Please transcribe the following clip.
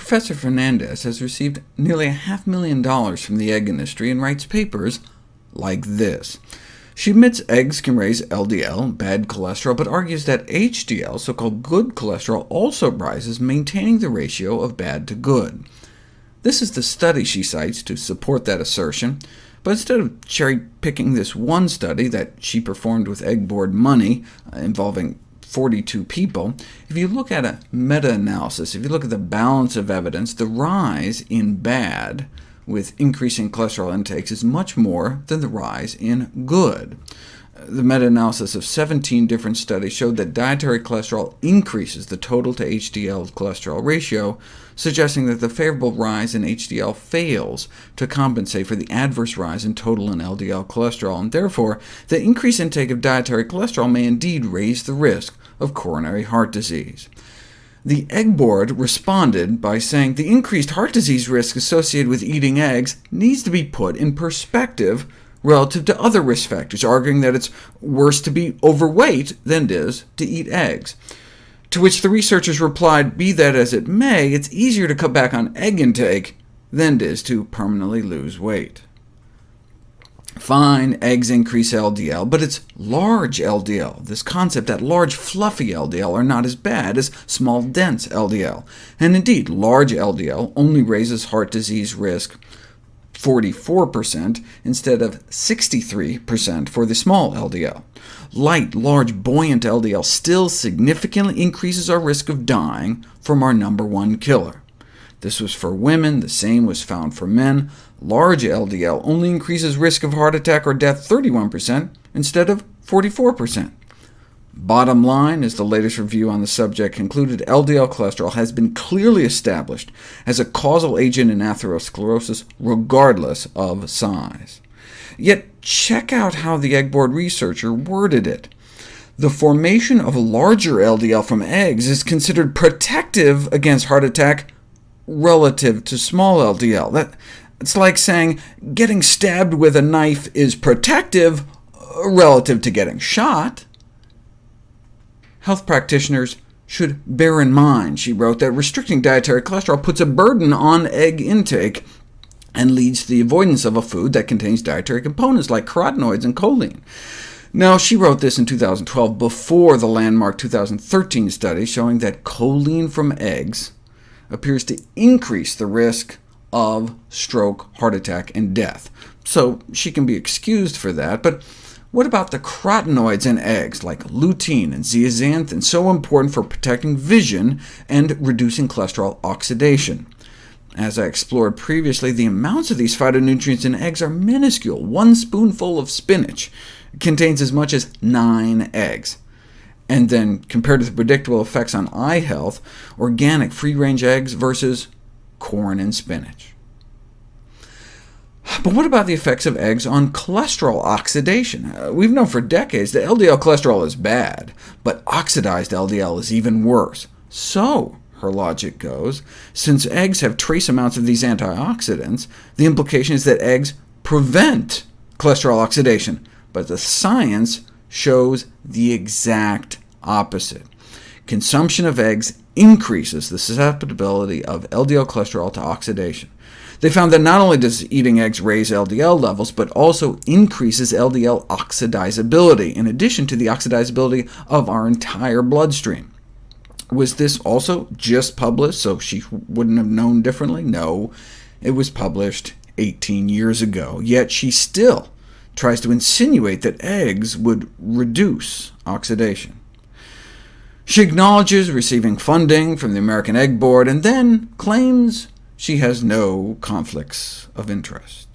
Professor Fernandez has received nearly $500,000 from the egg industry and writes papers like this. She admits eggs can raise LDL, bad cholesterol, but argues that HDL, so-called good cholesterol, also rises, maintaining the ratio of bad to good. This is the study she cites to support that assertion, but instead of cherry-picking this one study that she performed with egg board money, involving 42 people, if you look at a meta-analysis, if you look at the balance of evidence, the rise in bad with increasing cholesterol intakes is much more than the rise in good. The meta-analysis of 17 different studies showed that dietary cholesterol increases the total to HDL cholesterol ratio, suggesting that the favorable rise in HDL fails to compensate for the adverse rise in total and LDL cholesterol, and therefore the increased intake of dietary cholesterol may indeed raise the risk of coronary heart disease. The Egg Board responded by saying the increased heart disease risk associated with eating eggs needs to be put in perspective relative to other risk factors, arguing that it's worse to be overweight than it is to eat eggs. To which the researchers replied, be that as it may, it's easier to cut back on egg intake than it is to permanently lose weight. Fine, eggs increase LDL, but it's large LDL, this concept that large fluffy LDL are not as bad as small dense LDL. And indeed, large LDL only raises heart disease risk 44% instead of 63% for the small LDL. Light, large, buoyant LDL still significantly increases our risk of dying from our #1 killer. This was for women, the same was found for men. Large LDL only increases risk of heart attack or death 31% instead of 44%. Bottom line, as the latest review on the subject concluded, LDL cholesterol has been clearly established as a causal agent in atherosclerosis, regardless of size. Yet check out how the Egg Board researcher worded it. The formation of larger LDL from eggs is considered protective against heart attack relative to small LDL. It's like saying getting stabbed with a knife is protective relative to getting shot. Health practitioners should bear in mind, she wrote, that restricting dietary cholesterol puts a burden on egg intake and leads to the avoidance of a food that contains dietary components like carotenoids and choline. Now, she wrote this in 2012, before the landmark 2013 study showing that choline from eggs appears to increase the risk of stroke, heart attack, and death. So she can be excused for that, but what about the carotenoids in eggs, like lutein and zeaxanthin, so important for protecting vision and reducing cholesterol oxidation? As I explored previously, the amounts of these phytonutrients in eggs are minuscule. 1 spoonful of spinach contains as much as 9 eggs. And then, compared to the predictable effects on eye health, organic free-range eggs versus corn and spinach. But what about the effects of eggs on cholesterol oxidation? We've known for decades that LDL cholesterol is bad, but oxidized LDL is even worse. So, her logic goes, since eggs have trace amounts of these antioxidants, the implication is that eggs prevent cholesterol oxidation, but the science shows the exact opposite. Consumption of eggs increases the susceptibility of LDL cholesterol to oxidation. They found that not only does eating eggs raise LDL levels, but also increases LDL oxidizability, in addition to the oxidizability of our entire bloodstream. Was this also just published so she wouldn't have known differently? No, it was published 18 years ago, yet she still tries to insinuate that eggs would reduce oxidation. She acknowledges receiving funding from the American Egg Board, and then claims she has no conflicts of interest.